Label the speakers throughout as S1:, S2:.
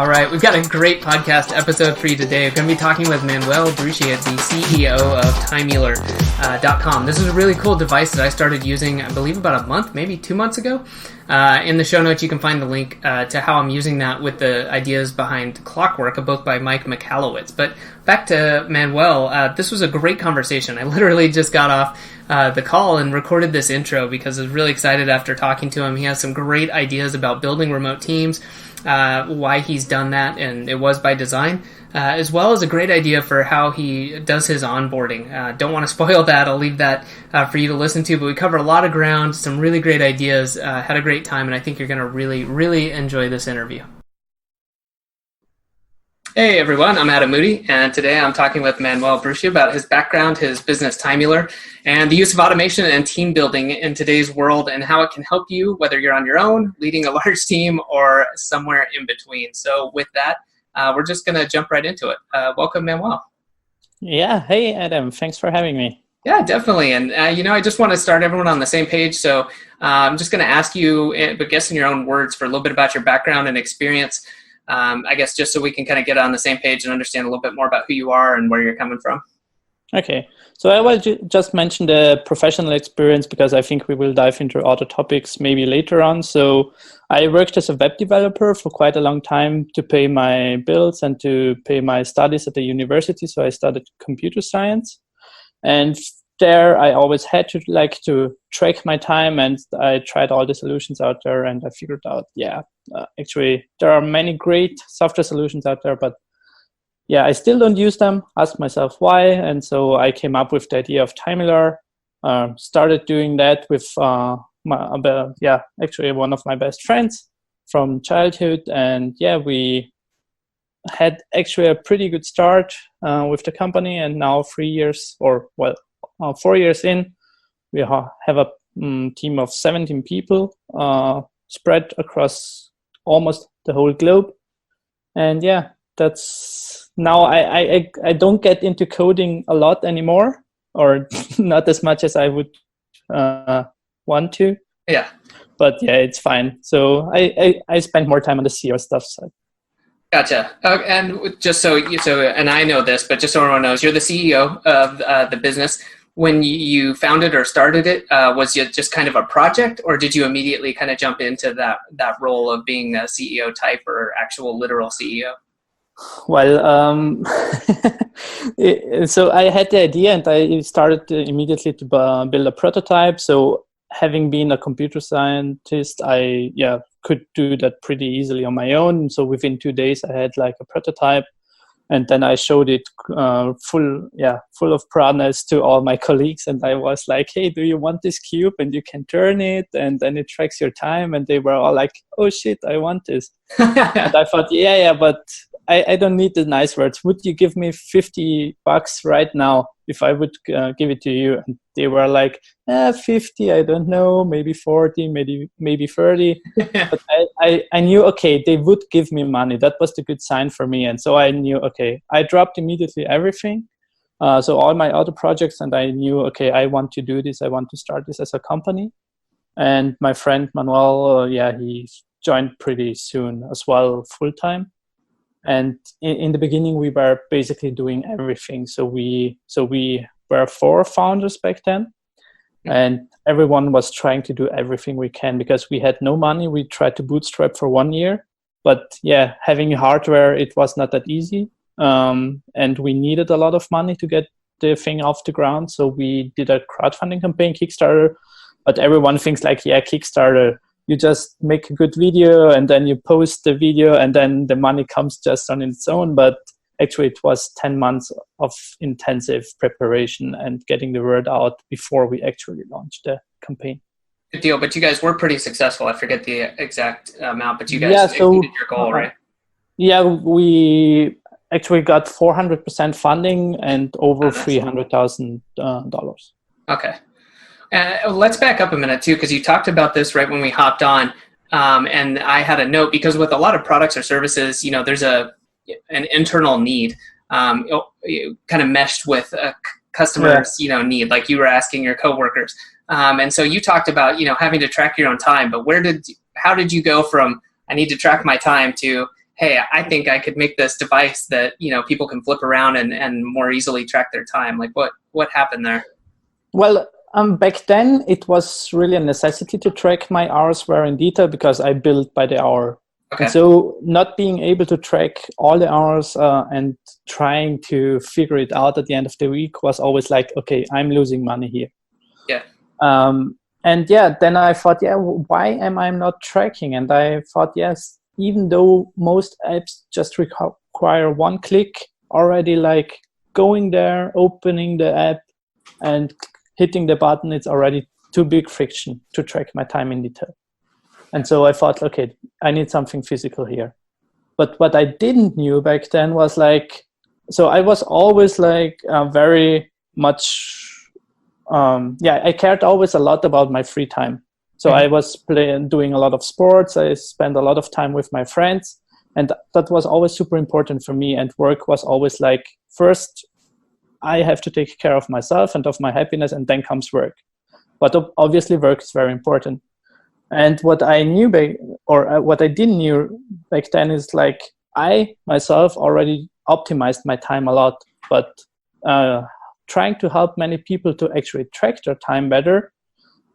S1: All right, we've got a great podcast episode for you today. We're going to be talking with Manuel Bruschi, the CEO of Timeular.com. This is a really cool device that I started using, I believe, about a month, maybe 2 months ago. In the show notes, you can find the link to how I'm using that with the ideas behind Clockwork, a book by Mike Michalowicz. But back to Manuel, this was a great conversation. I literally just got off the call and recorded this intro because I was really excited after talking to him. He has some great ideas about building remote teams, why he's done that, and it was by design, as well as a great idea for how he does his onboarding. Don't want to spoil that. I'll leave that for you to listen to, but we cover a lot of ground, some really great ideas, had a great time, and I think you're going to really, really enjoy this interview. Hey everyone, I'm Adam Moody, and today I'm talking with Manuel Bruschi about his background, his business Timeular, and the use of automation and team building in today's world and how it can help you, whether you're on your own, leading a large team, or somewhere in between. So with that, we're just going to jump right into it. Welcome, Manuel.
S2: Yeah, hey Adam, thanks for having me.
S1: Yeah, definitely. And, I just want to start everyone on the same page. So I'm just going to ask you, but guess in your own words, for a little bit about your background and experience. I guess just so we can kind of get on the same page and understand a little bit more about who you are and where you're coming from.
S2: Okay, so I will just mention the professional experience because I think we will dive into other topics maybe later on. So I worked as a web developer for quite a long time to pay my bills and to pay my studies at the university. So I studied computer science, and there I always had to track my time, and I tried all the solutions out there, and I figured out, actually there are many great software solutions out there, but I still don't use them. Asked myself why, and so I came up with the idea of Timeular. Started doing that with actually one of my best friends from childhood, and we had actually a pretty good start with the company, and now 4 years in, we have a team of 17 people spread across almost the whole globe. And that's now I don't get into coding a lot anymore, or not as much as I would want to. Yeah. But it's fine. So I spend more time on the SEO stuff side.
S1: Gotcha. And just and I know this, but just so everyone knows, you're the CEO of the business. When you founded or started it, was it just kind of a project, or did you immediately kind of jump into that role of being a CEO type or actual literal CEO?
S2: Well, so I had the idea, and I started immediately to build a prototype. So having been a computer scientist, I could do that pretty easily on my own. So within 2 days, I had like a prototype. And then I showed it full of proudness to all my colleagues. And I was like, hey, do you want this cube? And you can turn it, and then it tracks your time. And they were all like, oh, shit, I want this. And I thought, but I don't need the nice words. Would you give me $50 right now if I would give it to you? And they were like, 50, I don't know, maybe 40, maybe 30. But I knew, okay, they would give me money. That was the good sign for me. And so I knew, okay, I dropped immediately everything. So all my other projects, and I knew, okay, I want to do this. I want to start this as a company. And my friend Manuel, he joined pretty soon as well, full time. And in the beginning, we were basically doing everything. So we were 4 founders back then, and everyone was trying to do everything we can because we had no money. We tried to bootstrap for 1 year, but having hardware, it was not that easy. And we needed a lot of money to get the thing off the ground. So we did a crowdfunding campaign, Kickstarter, but everyone thinks like, Kickstarter, you just make a good video and then you post the video and then the money comes just on its own. But actually it was 10 months of intensive preparation and getting the word out before we actually launched the campaign.
S1: Good deal. But you guys were pretty successful. I forget the exact amount, but you guys exceeded your goal, right?
S2: Yeah, we actually got 400% funding and over $300,000.
S1: Okay. Let's back up a minute too, because you talked about this right when we hopped on, and I had a note because with a lot of products or services, there's an internal need, kind of meshed with a customer's need, like you were asking your coworkers, and so you talked about having to track your own time. But how did you go from I need to track my time to hey, I think I could make this device that, people can flip around and more easily track their time? Like what happened there?
S2: Well, back then it was really a necessity to track my hours very in detail because I billed by the hour.
S1: Okay.
S2: And so not being able to track all the hours and trying to figure it out at the end of the week was always like, okay, I'm losing money here.
S1: Yeah.
S2: And yeah, then I thought, why am I not tracking? And I thought, yes, even though most apps just require one click, already like going there, opening the app and hitting the button, it's already too big friction to track my time in detail. And so I thought, okay, I need something physical here. But what I didn't knew back then was like, so I was always like very much, I cared always a lot about my free time. So I was doing a lot of sports. I spent a lot of time with my friends. And that was always super important for me. And work was always like, first, I have to take care of myself and of my happiness, and then comes work. But obviously work is very important. And what I knew what I didn't knew back then is like I myself already optimized my time a lot, but trying to help many people to actually track their time better,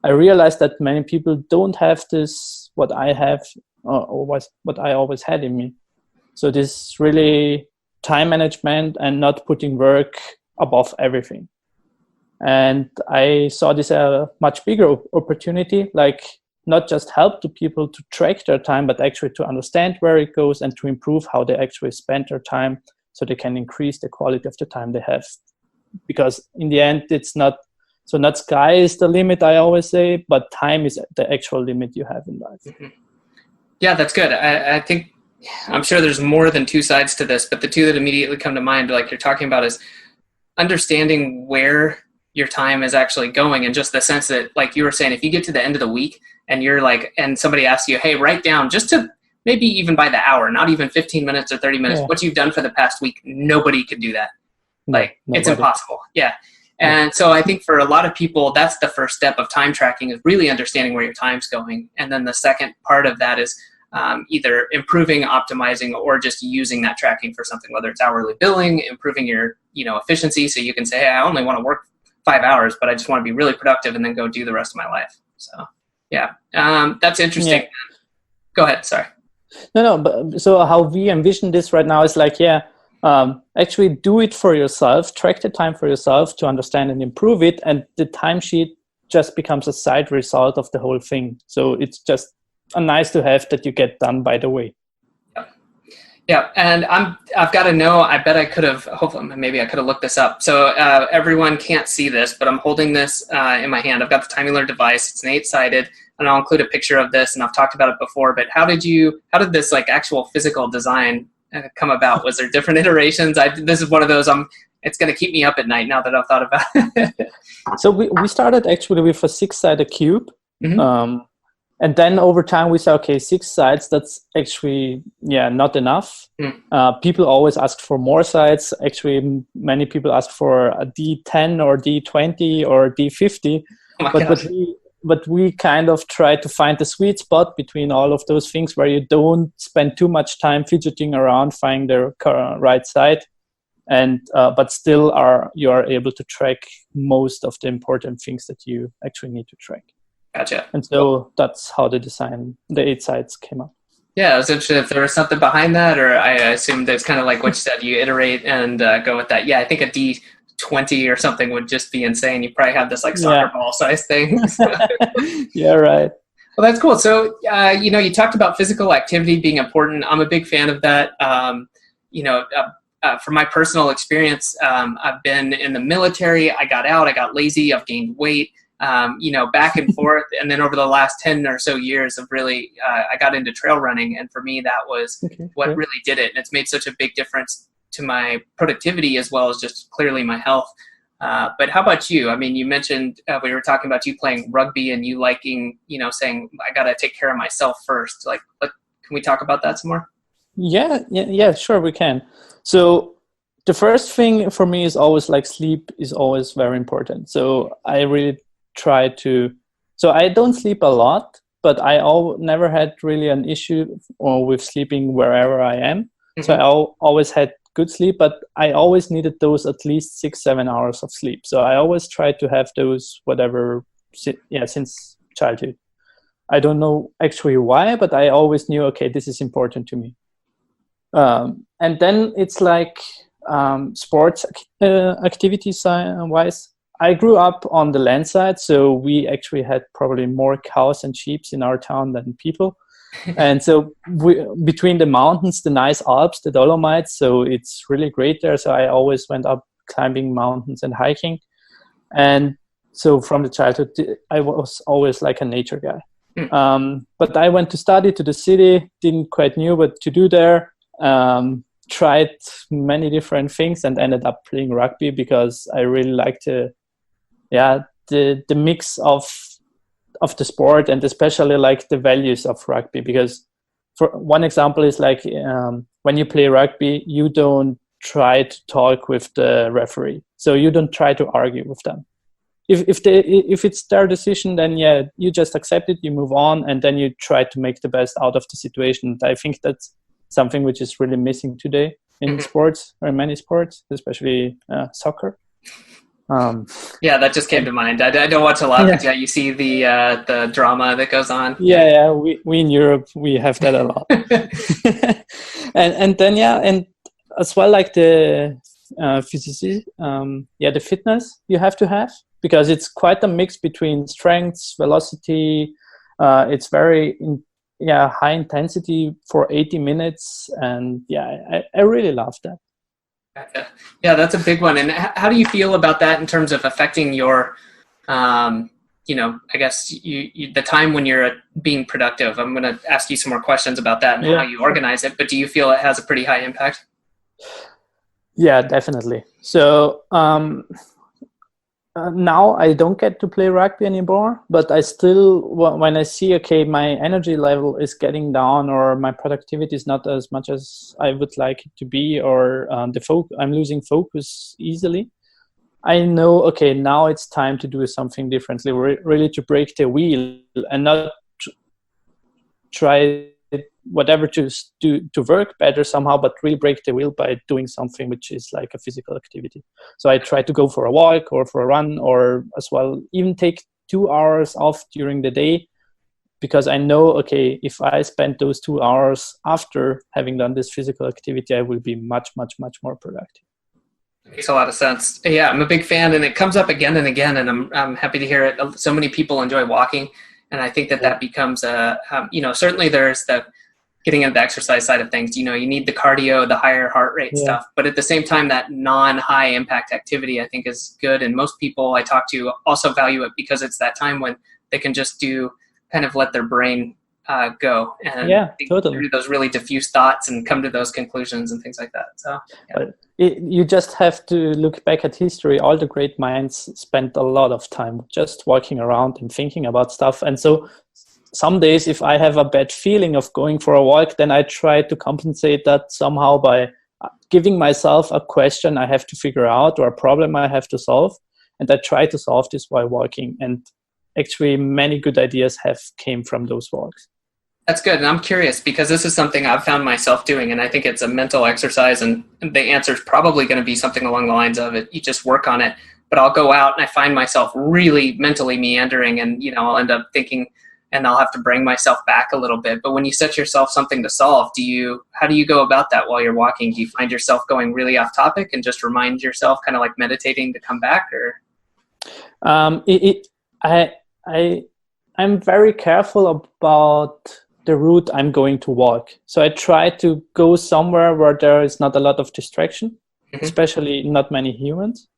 S2: I realized that many people don't have this, what I have, or what I always had in me. So this really time management and not putting work above everything. And I saw this a much bigger opportunity, like not just help the people to track their time, but actually to understand where it goes and to improve how they actually spend their time so they can increase the quality of the time they have. Because in the end, it's not sky is the limit, I always say, but time is the actual limit you have in life.
S1: Mm-hmm. Yeah, that's good. I think, I'm sure there's more than two sides to this, but the two that immediately come to mind, like you're talking about, is understanding where your time is actually going, and just the sense that, like you were saying, if you get to the end of the week and you're like, and somebody asks you, hey, write down just to maybe even by the hour, not even 15 minutes or 30 minutes, what you've done for the past week, nobody could do that. Like it's impossible. Yeah. And so I think for a lot of people, that's the first step of time tracking, is really understanding where your time's going. And then the second part of that is either improving, optimizing, or just using that tracking for something, whether it's hourly billing, improving your efficiency. So you can say, hey, I only want to work 5 hours, but I just want to be really productive and then go do the rest of my life. So yeah, that's interesting. Yeah. Go ahead. Sorry.
S2: No, but so how we envision this right now is like, actually do it for yourself, track the time for yourself to understand and improve it. And the timesheet just becomes a side result of the whole thing. So it's just a nice to have that you get done by the way.
S1: Yeah, and I've got to know, I bet I could have, hopefully, maybe I could have looked this up. So everyone can't see this, but I'm holding this in my hand. I've got the Timeular device. It's an 8-sided, and I'll include a picture of this, and I've talked about it before, but how did this like actual physical design come about? Was there different iterations? This is one of those, it's going to keep me up at night now that I've thought about it.
S2: So we started actually with a 6-sided cube. Mm-hmm. And then over time we said, okay, 6 sides, that's actually, not enough. People always ask for more sides. Actually, many people ask for a D10 or D20 or D50. But we kind of try to find the sweet spot between all of those things where you don't spend too much time fidgeting around, finding the right side. And but still you are able to track most of the important things that you actually need to track.
S1: Gotcha.
S2: And so that's how the 8 sides came up.
S1: Yeah, I was interested if there was something behind that, or I assumed it's kind of like what you said, you iterate and go with that. Yeah, I think a D20 or something would just be insane. You probably have this like soccer ball size thing.
S2: Yeah, right.
S1: Well, that's cool. So, you talked about physical activity being important. I'm a big fan of that. From my personal experience, I've been in the military. I got out, I got lazy, I've gained weight. Back and forth. And then over the last 10 or so years of really, I got into trail running. And for me, that was what really did it. And it's made such a big difference to my productivity as well as just clearly my health. But how about you? I mean, you mentioned, we were talking about you playing rugby and you liking, saying, I got to take care of myself first. Like, can we talk about that some more?
S2: Yeah, sure, we can. So the first thing for me is always like sleep is always very important. So I really so I don't sleep a lot, but I never had really an issue with sleeping wherever I am. Mm-hmm. So I always had good sleep, but I always needed those at least 6-7 hours of sleep. So I always tried to have those since childhood. I don't know actually why, but I always knew, okay, this is important to me. And then it's like sports activities wise. I grew up on the land side, so we actually had probably more cows and sheep in our town than people. And so between the mountains, the nice Alps, the Dolomites, so it's really great there. So I always went up climbing mountains and hiking. And so from the childhood, I was always like a nature guy. But I went to study to the city, didn't quite know what to do there. Tried many different things and ended up playing rugby because I really liked the mix of the sport, and especially like the values of rugby. Because for one example is like when you play rugby, you don't try to talk with the referee, so you don't try to argue with them. If it's their decision, then you just accept it, you move on, and then you try to make the best out of the situation. And I think that's something which is really missing today in sports, or in many sports, especially soccer. That
S1: just came to mind. I don't watch a lot, but you see the drama that goes on.
S2: We in Europe, we have that a lot. and then and as well, like the physicity, the fitness you have to have, because it's quite a mix between strength, velocity. It's very high intensity for 80 minutes, and I really love that.
S1: Yeah, that's a big one. And how do you feel about that in terms of affecting your, I guess the time when you're being productive? I'm going to ask you some more questions about that and how you organize it, but do you feel it has a pretty high impact?
S2: Yeah, definitely. So now I don't get to play rugby anymore, but I still, when I see, okay, my energy level is getting down, or my productivity is not as much as I would like it to be, or I'm losing focus easily, I know, okay, now it's time to do something differently, really to break the wheel and not try whatever to work better somehow, but really break the wheel by doing something which is like a physical activity. So I try to go for a walk or for a run, or as well even take 2 hours off during the day, because I know, okay, if I spend those 2 hours after having done this physical activity, I will be much, much, much more productive.
S1: Makes a lot of sense. Yeah, I'm a big fan, and it comes up again and again, and I'm happy to hear it. So many people enjoy walking, and I think that becomes certainly there's the getting into the exercise side of things. You need the cardio, the higher heart rate stuff, but at the same time, that non-high impact activity I think is good. And most people I talk to also value it because it's that time when they can just let their brain go and totally through those really diffuse thoughts and come to those conclusions and things like that. So
S2: you just have to look back at history. All the great minds spent a lot of time just walking around and thinking about stuff. And so some days, if I have a bad feeling of going for a walk, then I try to compensate that somehow by giving myself a question I have to figure out, or a problem I have to solve. And I try to solve this while walking. And actually, many good ideas came from those walks.
S1: That's good. And I'm curious, because this is something I've found myself doing, and I think it's a mental exercise, and the answer is probably going to be something along the lines of it. You just work on it. But I'll go out and I find myself really mentally meandering, and, I'll end up thinking, and I'll have to bring myself back a little bit. But when you set yourself something to solve, how do you go about that while you're walking? Do you find yourself going really off topic and just remind yourself, kind of like meditating, to come back? Or I'm very careful about the route I'm going to walk. So I try to go somewhere where there is not a lot of distraction, especially not many humans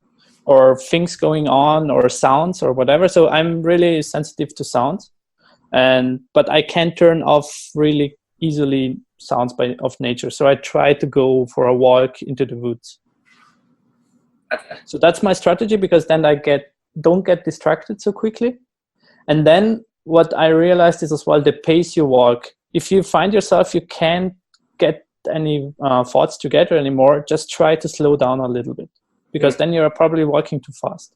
S1: or things going on, or sounds or whatever. So I'm really sensitive to sounds. But I can turn off really easily sounds of nature. So I try to go for a walk into the woods. Okay. So that's my strategy, because then I don't get distracted so quickly. And then what I realized is as well, the pace you walk. If you find yourself you can't get any thoughts together anymore, just try to slow down a little bit, because then you're probably walking too fast.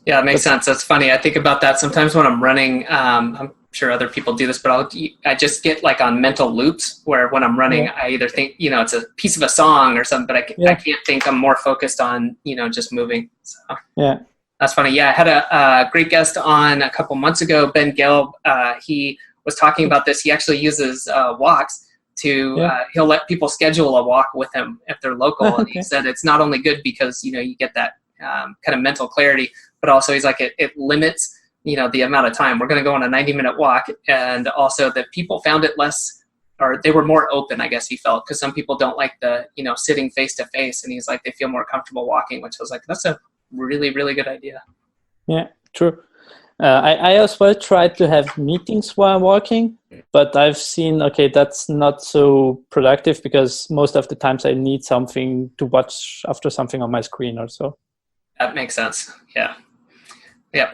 S1: Yeah, it makes sense. That's funny. I think about that sometimes when I'm running. I'm sure other people do this, but I just get like on mental loops where when I'm running, I either think, it's a piece of a song or something, but I can't think. I'm more focused on, just moving. So
S2: Yeah.
S1: That's funny. Yeah. I had a great guest on a couple months ago, Ben Gelb. He was talking about this. He actually uses walks to, he'll let people schedule a walk with him if they're local. And he said it's not only good because, you get that kind of mental clarity, but also he's like, it limits, the amount of time. We're going to go on a 90-minute walk. And also that people found it less, or they were more open, I guess he felt, because some people don't like the, sitting face to face. And he's like, they feel more comfortable walking, which I was like, that's a really, really good idea.
S2: Yeah, true. I as well tried to have meetings while walking, but I've seen, that's not so productive because most of the times I need something to watch after something on my screen or so.
S1: That makes sense. Yeah. Yeah.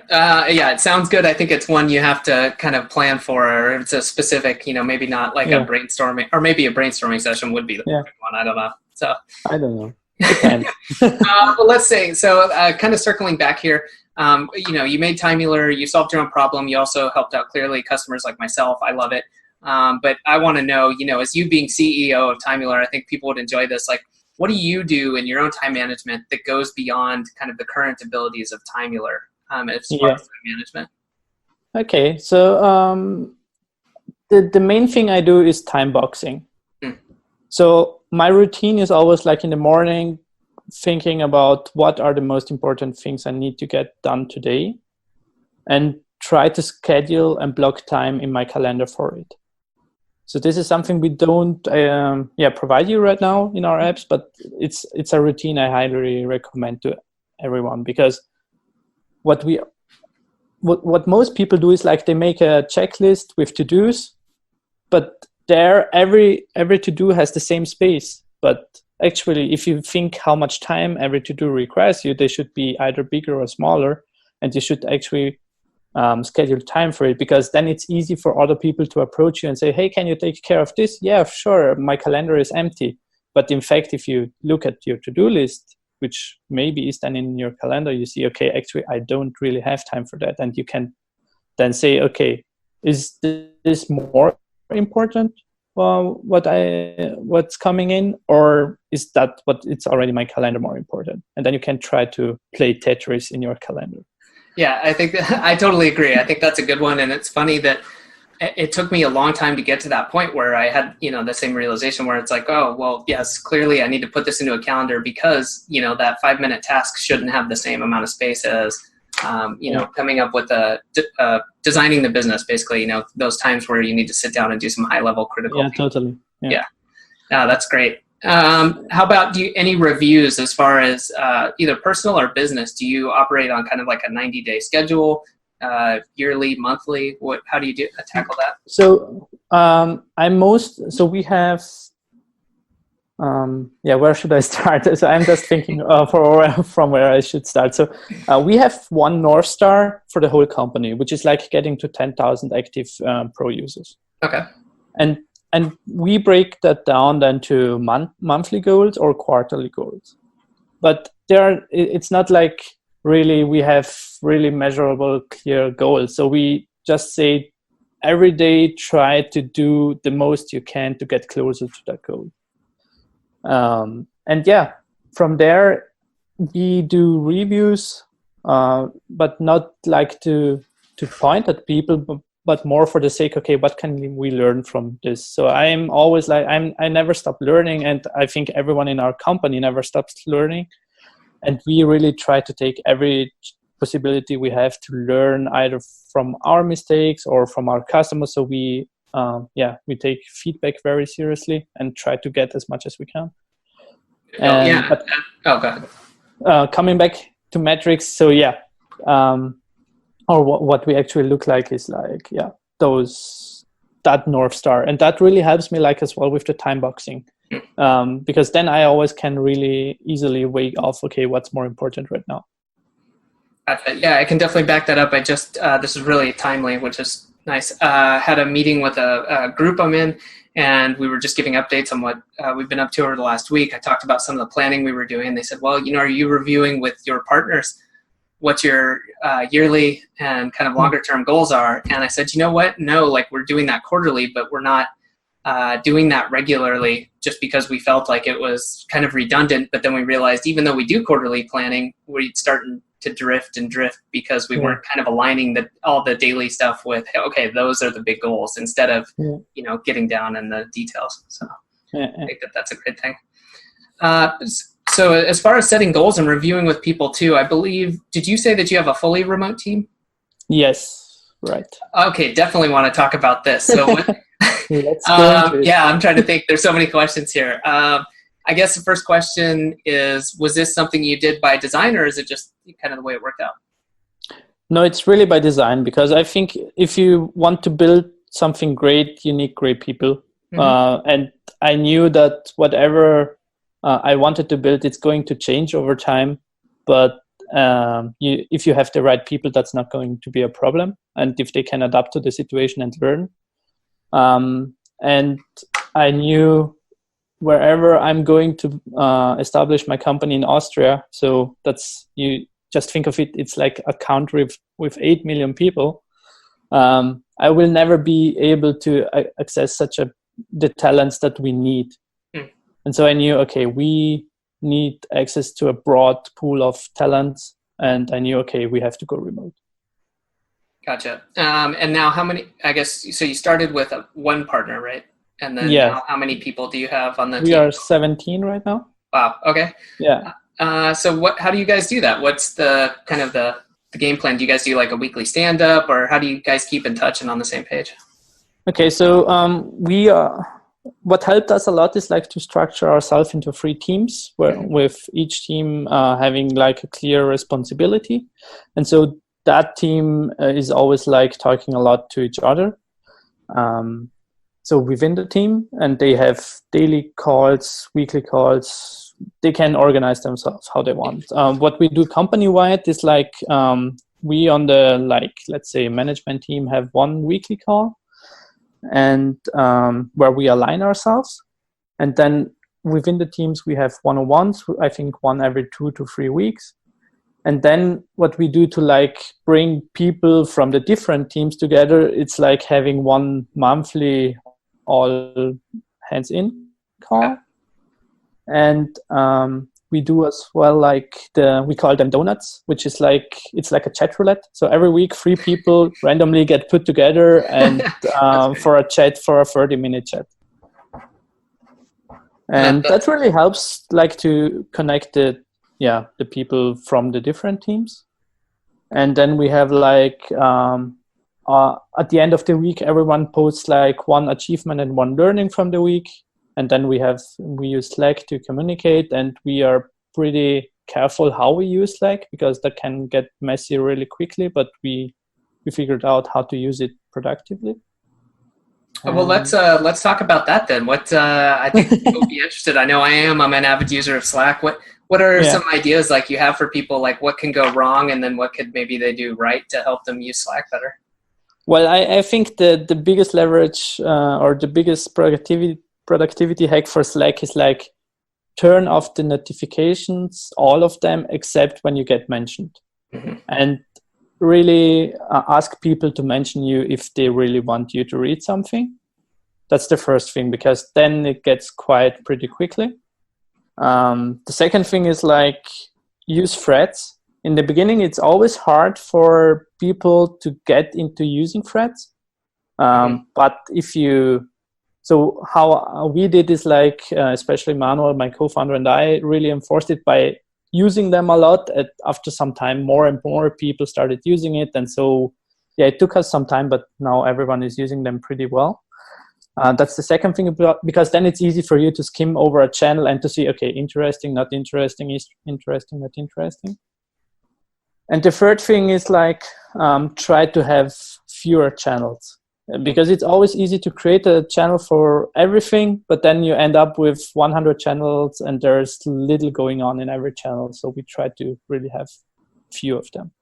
S1: It sounds good. I think it's one you have to kind of plan for, or it's a specific, maybe not like a brainstorming, or maybe a brainstorming session would be the perfect one. I don't know. So
S2: I don't know. Depends.
S1: Well, let's see. So kind of circling back here, you made Timeular, you solved your own problem. You also helped out clearly customers like myself. I love it. But I want to know, as you being CEO of Timeular, I think people would enjoy this. Like, what do you do in your own time management that goes beyond kind of the current abilities of Timeular as far as time management?
S2: Okay. So the main thing I do is time boxing. So my routine is always like in the morning, thinking about what are the most important things I need to get done today, and try to schedule and block time in my calendar for it. So this is something we don't provide you right now in our apps, but it's a routine I highly recommend to everyone, because what most people do is like they make a checklist with to-dos, but there every to-do has the same space. But actually, if you think how much time every to-do requires you, they should be either bigger or smaller, and you should actually schedule time for it, because then it's easy for other people to approach you and say, hey, can you take care of this? Yeah, sure, my calendar is empty. But in fact, if you look at your to-do list, which maybe is then in your calendar, you see, okay, actually, I don't really have time for that. And you can then say, okay, is this more important, what's coming in, or is that what it's already my calendar more important? And then you can try to play Tetris in your calendar.
S1: Yeah, I think I totally agree. I think that's a good one. And it's funny that it took me a long time to get to that point where I had, the same realization where it's like, oh, well, yes, clearly I need to put this into a calendar because, that 5-minute task shouldn't have the same amount of space as, coming up with designing the business, basically, those times where you need to sit down and do some high level critical.
S2: Yeah, totally. Yeah.
S1: That's great. How about any reviews as far as either personal or business? Do you operate on kind of like a 90-day schedule, yearly, monthly? How do you tackle that?
S2: So we have, where should I start? So I'm just thinking from where I should start. So we have one North Star for the whole company, which is like getting to 10,000 active pro users.
S1: Okay.
S2: And we break that down then to monthly goals or quarterly goals. But it's not like really we have really measurable, clear goals. So we just say every day try to do the most you can to get closer to that goal. From there we do reviews, but not like to point at people, but more for the sake, okay, what can we learn from this? So I'm always like, I never stop learning, and I think everyone in our company never stops learning. And we really try to take every possibility we have to learn either from our mistakes or from our customers. So we take feedback very seriously and try to get as much as we can.
S1: Go ahead.
S2: Coming back to metrics, so or what we actually look like is like, that North Star. And that really helps me like as well with the time boxing. Because then I always can really easily weigh off, okay, what's more important right now.
S1: Yeah, I can definitely back that up. I just, this is really timely, which is nice. Had a meeting with a group I'm in, and we were just giving updates on what we've been up to over the last week. I talked about some of the planning we were doing. They said, well, are you reviewing with your partners? what your yearly and kind of longer term goals are. And I said, you know what? No, like we're doing that quarterly, but we're not doing that regularly just because we felt like it was kind of redundant. But then we realized even though we do quarterly planning, we'd starting to drift because we weren't kind of aligning all the daily stuff with, okay, those are the big goals instead of, getting down in the details. So I think that's a great thing. So as far as setting goals and reviewing with people too, I believe, did you say that you have a fully remote team?
S2: Yes, right.
S1: Okay, definitely want to talk about this. So what,
S2: let's go into it.
S1: Yeah, I'm trying to think. There's so many questions here. I guess the first question is, was this something you did by design, or is it just kind of the way it worked out?
S2: No, it's really by design, because I think if you want to build something great, you need great people. And I knew that whatever I wanted to build, it's going to change over time. But if you have the right people, that's not going to be a problem. And if they can adapt to the situation and learn. And I knew wherever I'm going to establish my company in Austria, so that's, you just think of it, it's like a country with 8 million people. I will never be able to access the talents that we need. And so I knew, okay, we need access to a broad pool of talents, and I knew, okay, we have to go remote.
S1: Gotcha. And now how many, I guess, so you started with one partner, right? And then now how many people do you have on the team?
S2: We are 17 right now.
S1: Wow. Okay.
S2: Yeah.
S1: So how do you guys do that? What's the kind of the game plan? Do you guys do like a weekly stand-up, or how do you guys keep in touch and on the same page?
S2: Okay. So what helped us a lot is like to structure ourselves into 3 teams, with each team having like a clear responsibility. And so that team is always like talking a lot to each other. So within the team, and they have daily calls, weekly calls, they can organize themselves how they want. What we do company-wide is like, we on the, like, let's say management team have one weekly call, and where we align ourselves. And then within the teams, we have one-on-ones, I think one every 2 to 3 weeks. And then what we do to like bring people from the different teams together, it's like having one monthly all hands in call. And we do as well, like we call them donuts, which is like, it's like a chat roulette. So every week 3 people randomly get put together and for a 30-minute chat. And that really helps like to connect the people from the different teams. And then we have like at the end of the week, everyone posts like one achievement and one learning from the week. And then we use Slack to communicate, and we are pretty careful how we use Slack, because that can get messy really quickly, but we figured out how to use it productively.
S1: Well, let's talk about that then. What I think people will be interested. I know I'm an avid user of Slack. What are some ideas like you have for people, like what can go wrong, and then what could maybe they do right to help them use Slack better?
S2: Well, I think the biggest leverage or the biggest productivity hack for Slack is like turn off the notifications, all of them, except when you get mentioned. And really ask people to mention you if they really want you to read something. That's the first thing, because then it gets quiet pretty quickly. The second thing is like use threads. In the beginning, it's always hard for people to get into using threads. But so how we did is like, especially Manuel, my co-founder, and I really enforced it by using them a lot. After some time, more and more people started using it. And so, it took us some time, but now everyone is using them pretty well. That's the second thing, because then it's easy for you to skim over a channel and to see, okay, interesting, not interesting, is interesting, not interesting. And the third thing is like, try to have fewer channels, because it's always easy to create a channel for everything, but then you end up with 100 channels and there's little going on in every channel. So we try to really have few of them.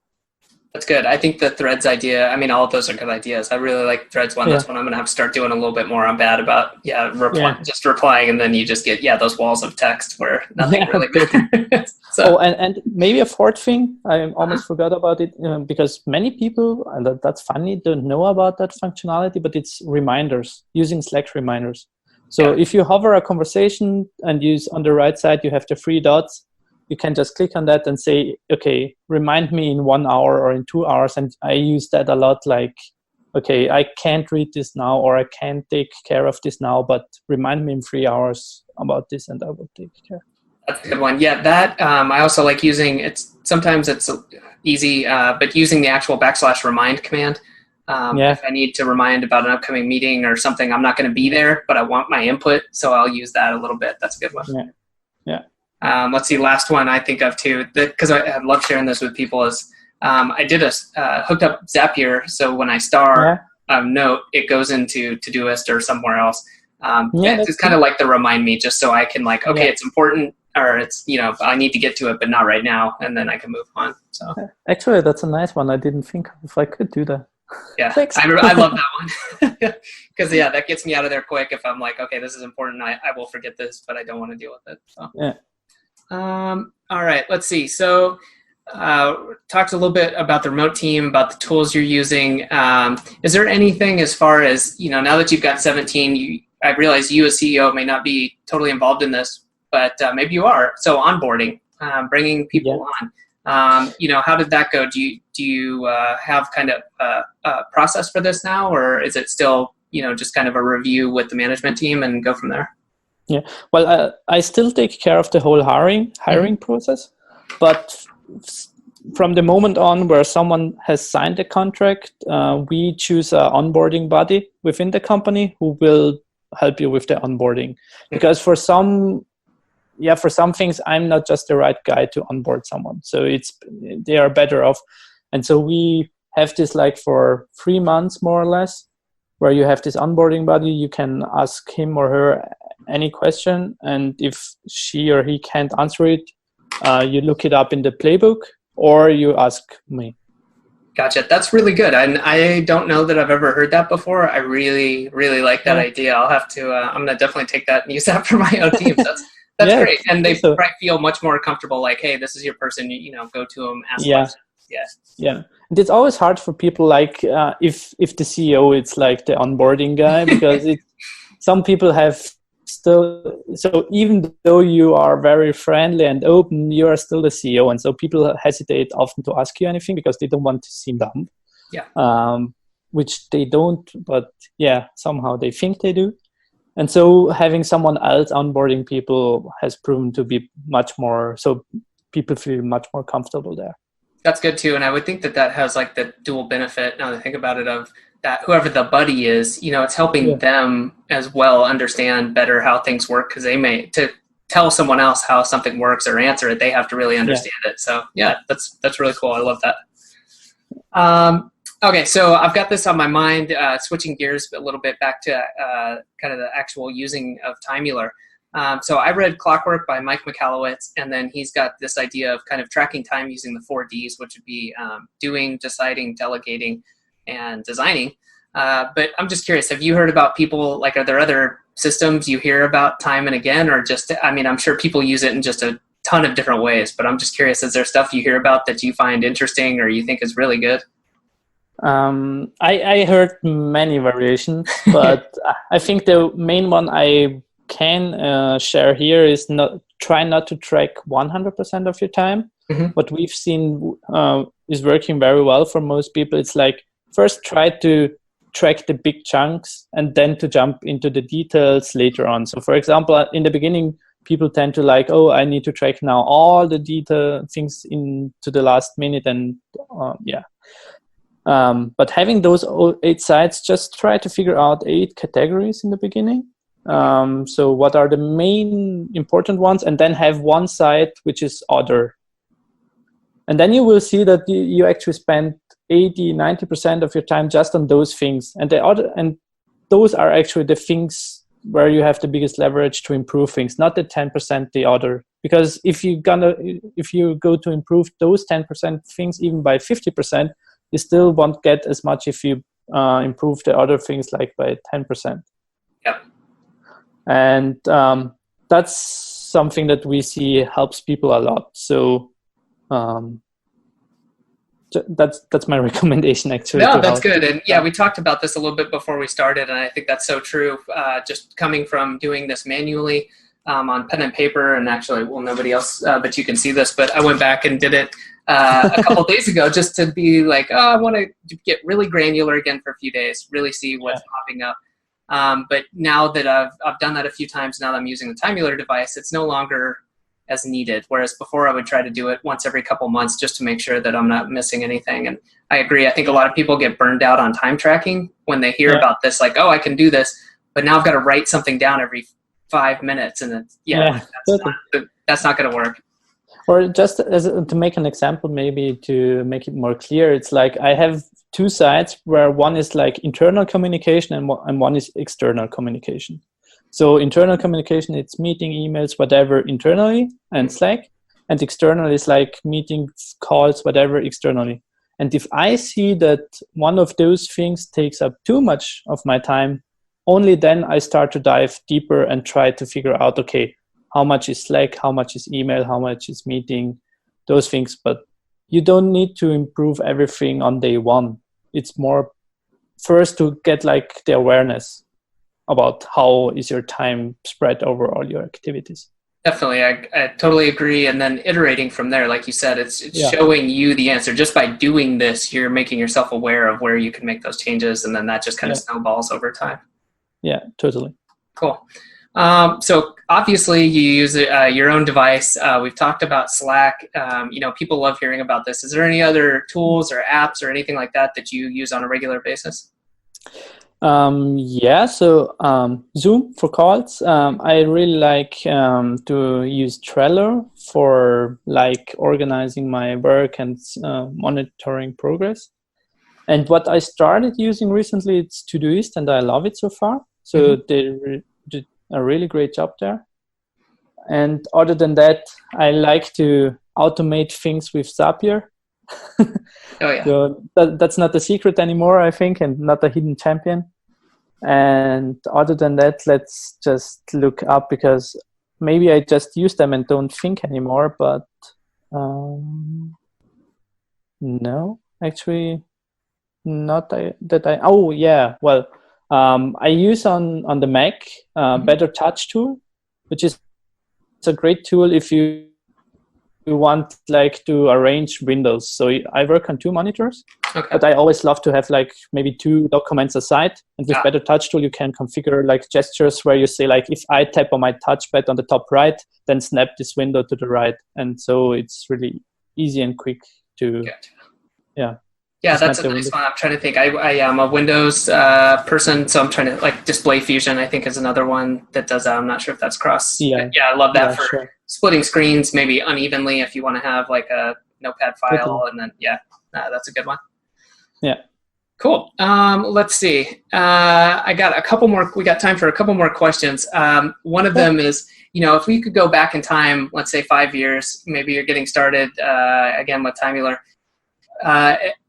S1: That's good. I think the threads idea, I mean, all of those are good ideas. I really like threads one.
S2: Yeah.
S1: That's one I'm going to have to start doing a little bit more. I'm bad about, just replying. And then you just get, those walls of text where nothing really matters.
S2: So. Oh, and maybe a fourth thing, I almost forgot about it, because many people, and that's funny, don't know about that functionality, but it's reminders, using Slack reminders. So if you hover a conversation and use on the right side, you have the 3 dots. You can just click on that and say, okay, remind me in 1 hour or in 2 hours. And I use that a lot, like, okay, I can't read this now, or I can't take care of this now, but remind me in 3 hours about this and I will take care.
S1: That's a good one. Yeah, that I also like using. Sometimes it's easy, but using the actual /remind command. If I need to remind about an upcoming meeting or something, I'm not going to be there, but I want my input, so I'll use that a little bit. That's a good one.
S2: Yeah.
S1: Let's see, last one I think of too, because I love sharing this with people, is I did hooked up Zapier, so when I star a note, it goes into Todoist or somewhere else. It's kind of like the remind me, just so I can it's important, or it's, I need to get to it, but not right now, and then I can move on. So
S2: actually, that's a nice one. I didn't think if I could do that.
S1: Yeah, I love that one, because that gets me out of there quick. If I'm like, okay, this is important, I will forget this, but I don't want to deal with it. So. Yeah. All right, let's see. So talked a little bit about the remote team, about the tools you're using. Is there anything as far as, now that you've got 17, I realize you as CEO may not be totally involved in this, but maybe you are. So onboarding, bringing people on. How did that go? Do you have kind of a process for this now, or is it still, just kind of a review with the management team and go from there?
S2: Yeah, well, I still take care of the whole hiring process, but from the moment on where someone has signed a contract, we choose an onboarding buddy within the company who will help you with the onboarding. Because for some things, I'm not just the right guy to onboard someone. So they are better off. And so we have this for 3 months, more or less, where you have this onboarding buddy. You can ask him or her any question. And if she or he can't answer it, you look it up in the playbook or you ask me.
S1: Gotcha. That's really good. I don't know that I've ever heard that before. I really, really like that idea. I'll have to, I'm going to definitely take that and use that for my own teams. That's great. And they probably feel much more comfortable, like, hey, this is your person, go to them, ask questions.
S2: Yeah. And it's always hard for people, if the CEO, it's like the onboarding guy, because some people have still, so even though you are very friendly and open, you are still the CEO. And so people hesitate often to ask you anything because they don't want to seem dumb. Yeah. Which they don't, but somehow they think they do. And so having someone else onboarding people has proven to be much more, so people feel much more comfortable there.
S1: That's good too. And I would think that has the dual benefit, now that I think about it, of that whoever the buddy is, it's helping them as well understand better how things work, because they may, to tell someone else how something works or answer it, they have to really understand it. So that's really cool. I love that. Okay, so I've got this on my mind, switching gears a little bit back to kind of the actual using of Timeular. So I read Clockwork by Mike Michalowicz, and then he's got this idea of kind of tracking time using the 4 Ds, which would be doing, deciding, delegating, and designing. But I'm just curious, have you heard about people, are there other systems you hear about time and again, or just, I'm sure people use it in just a ton of different ways, but I'm just curious, is there stuff you hear about that you find interesting or you think is really good?
S2: I heard many variations, but I think the main one I can share here is try not to track 100% of your time. Mm-hmm. What we've seen is working very well for most people. It's first try to track the big chunks and then to jump into the details later on. So for example, in the beginning, people tend to I need to track now all the detail things into the last minute and but having those 8 sites, just try to figure out 8 categories in the beginning. So what are the main important ones, and then have one site which is other. And then you will see that you actually spend 80-90% of your time just on those things. And those are actually the things where you have the biggest leverage to improve things, not the 10% the other. Because if you go to improve those 10% things even by 50%, you still won't get as much if you improve the other things like by 10%.
S1: Yep.
S2: And that's something that we see helps people a lot. So that's my recommendation, actually.
S1: No, that's good. And yeah, we talked about this a little bit before we started, and I think that's so true. Just coming from doing this manually on pen and paper, and actually, well, nobody else, but you can see this, but I went back and did it a couple days ago just to be like, oh, I want to get really granular again for a few days, really see what's popping up. But now that I've done that a few times, now that I'm using the Timeular device, it's no longer as needed. Whereas before I would try to do it once every couple months just to make sure that I'm not missing anything. And I agree. I think a lot of people get burned out on time tracking when they hear about this, like, oh, I can do this, but now I've got to write something down every 5 minutes. And it's, that's not going to work.
S2: Or just to make an example, maybe to make it more clear, it's like I have two sides where one is like internal communication and one is external communication. So internal communication, it's meeting, emails, whatever internally and Slack. And external is like meetings, calls, whatever externally. And if I see that one of those things takes up too much of my time, only then I start to dive deeper and try to figure out, okay, how much is Slack, how much is email, how much is meeting, those things. But you don't need to improve everything on day one. It's more first to get like the awareness about how is your time spread over all your activities.
S1: Definitely. I totally agree. And then iterating from there, like you said, it's showing you the answer. Just by doing this, you're making yourself aware of where you can make those changes. And then that just kind of snowballs over time.
S2: Yeah, totally.
S1: Cool. So obviously you use your own device. We've talked about Slack. People love hearing about this. Is there any other tools or apps or anything like that that you use on a regular basis?
S2: So Zoom for calls. I really like to use Trello for like organizing my work and monitoring progress. And what I started using recently, it's Todoist, and I love it so far. So they did a really great job there. And other than that, I like to automate things with Zapier.
S1: Oh yeah.
S2: So that's not a secret anymore, I think, and not a hidden champion. And other than that, let's just look up, because maybe I just use them and don't think anymore. But no, actually, not that I. Oh yeah, well, I use on the Mac Better Touch tool, which is it's a great tool if you want like to arrange windows. So I work on 2 monitors, but I always love to have like maybe 2 documents aside. And with Better Touch tool, you can configure like gestures where you say like, if I tap on my touchpad on the top right, then snap this window to the right. And so it's really easy and quick to,
S1: Yeah, that's a nice one. I'm trying to think. I am a Windows person, so I'm trying to like Display Fusion, I think, is another one that does that. I'm not sure if that's cross. Yeah, I love that for splitting screens, maybe unevenly if you want to have like a notepad file, and then that's a good one.
S2: Yeah.
S1: Cool. Let's see. I got a couple more. We got time for a couple more questions. One of them is, if we could go back in time, let's say 5 years, maybe you're getting started again with Timeular.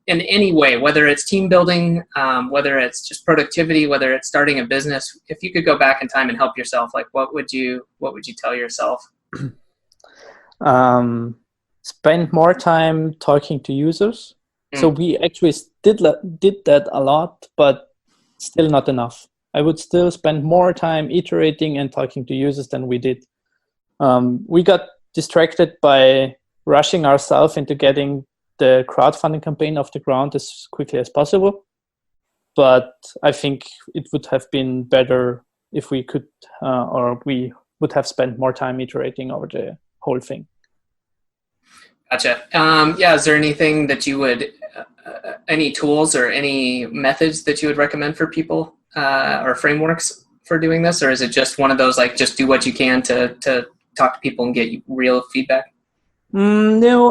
S1: In any way, whether it's team building, whether it's just productivity, whether it's starting a business, if you could go back in time and help yourself, like what would you tell yourself?
S2: Spend more time talking to users. So we actually did that a lot, but still not enough. I would still spend more time iterating and talking to users than we did. We got distracted by rushing ourselves into getting the crowdfunding campaign off the ground as quickly as possible. But I think it would have been better if we could, or we would have spent more time iterating over the whole thing.
S1: Gotcha. Is there anything that you would, any tools or any methods that you would recommend for people or frameworks for doing this? Or is it just one of those, like, just do what you can to talk to people and get real feedback?
S2: No,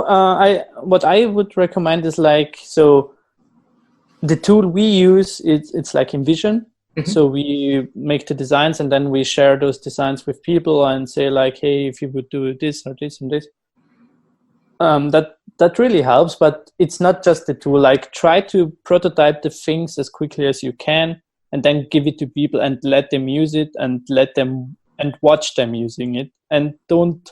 S2: what I would recommend is like, so the tool we use, it's like InVision. So we make the designs and then we share those designs with people and say like, hey, if you would do this or this and this. That really helps, but it's not just the tool. Like, try to prototype the things as quickly as you can, and then give it to people and let them use it, and watch them using it. And don't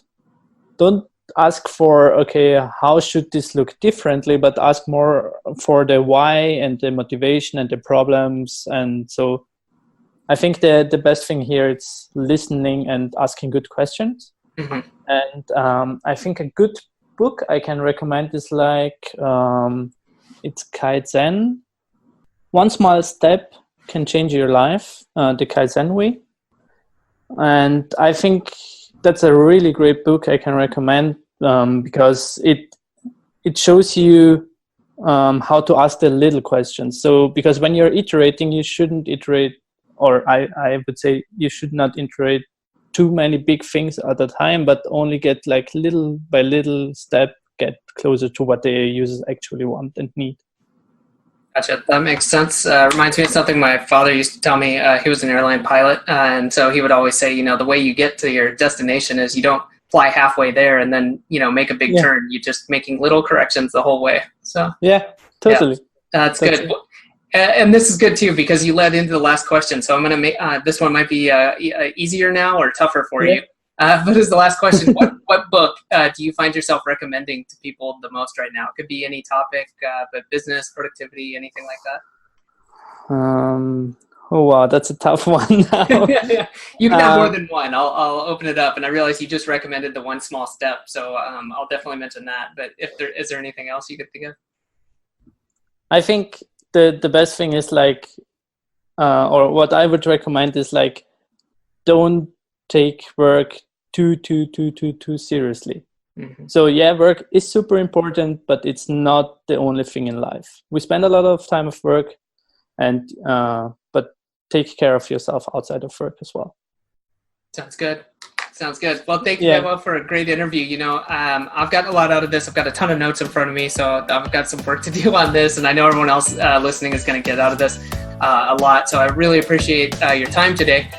S2: ask for, okay, how should this look differently, but ask more for the why and the motivation and the problems. And so I think the best thing here is listening and asking good questions. Mm-hmm. And I think a good book I can recommend is like, it's Kaizen. One Small Step Can Change Your Life, the Kaizen Way. And I think that's a really great book I can recommend, because it shows you how to ask the little questions. So because when you're iterating, you shouldn't iterate, or I would say you should not iterate too many big things at a time, but only get like little by little step, get closer to what the users actually want and need.
S1: Gotcha. That makes sense. Reminds me of something my father used to tell me. He was an airline pilot, and so he would always say, the way you get to your destination is you don't fly halfway there and then, make a big turn. You're just making little corrections the whole way. So
S2: yeah, totally.
S1: Yeah, that's good. And this is good too, because you led into the last question. So I'm going to make, this one might be easier now or tougher for you. But as the last question, what book do you find yourself recommending to people the most right now? It could be any topic, but business, productivity, anything like that.
S2: Oh wow, that's a tough one now.
S1: Yeah. You can have more than one. I'll open it up, and I realize you just recommended the One Small Step, so I'll definitely mention that. But is there anything else you could think of?
S2: I think the best thing is like, or what I would recommend is like, don't take work too seriously. Mm-hmm. So yeah, work is super important, but it's not the only thing in life. We spend a lot of time at work, and but take care of yourself outside of work as well.
S1: Sounds good. Well, thank you, Manuel, for a great interview. I've gotten a lot out of this. I've got a ton of notes in front of me, so I've got some work to do on this, and I know everyone else listening is going to get out of this a lot. So I really appreciate your time today.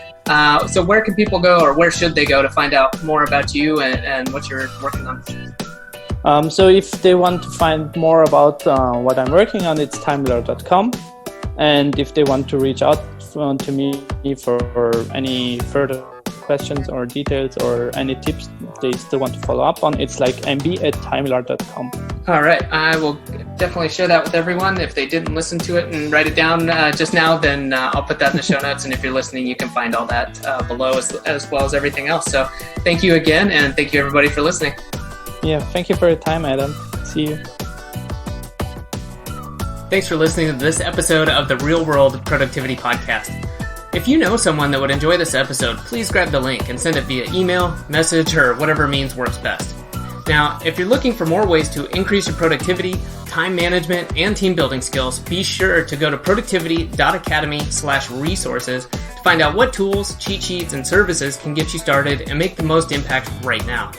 S1: So where can people go, or where should they go to find out more about you and what you're working on?
S2: So if they want to find more about what I'm working on, it's timeular.com. And if they want to reach out to me for any further questions or details or any tips they still want to follow up on, it's like mb@timeular.com.
S1: All right. I will definitely share that with everyone. If they didn't listen to it and write it down just now, then I'll put that in the show notes. And if you're listening, you can find all that below as well as everything else. So thank you again. And thank you, everybody, for listening.
S2: Yeah. Thank you for your time, Adam. See you.
S1: Thanks for listening to this episode of the Real World Productivity Podcast. If you know someone that would enjoy this episode, please grab the link and send it via email, message, or whatever means works best. Now, if you're looking for more ways to increase your productivity, time management, and team building skills, be sure to go to productivity.academy/resources to find out what tools, cheat sheets, and services can get you started and make the most impact right now.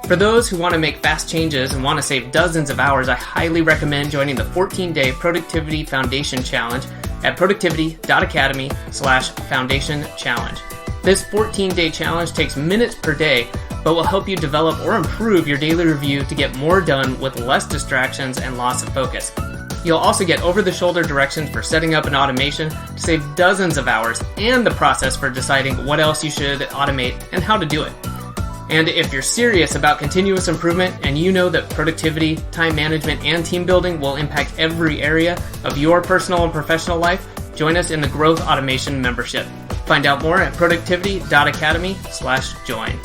S1: For those who want to make fast changes and want to save dozens of hours, I highly recommend joining the 14-day Productivity Foundation Challenge at productivity.academy/foundation challenge. This 14-day challenge takes minutes per day, but will help you develop or improve your daily review to get more done with less distractions and loss of focus. You'll also get over-the-shoulder directions for setting up an automation to save dozens of hours and the process for deciding what else you should automate and how to do it. And if you're serious about continuous improvement and you know that productivity, time management, and team building will impact every area of your personal and professional life, join us in the Growth Automation membership. Find out more at productivity.academy/join.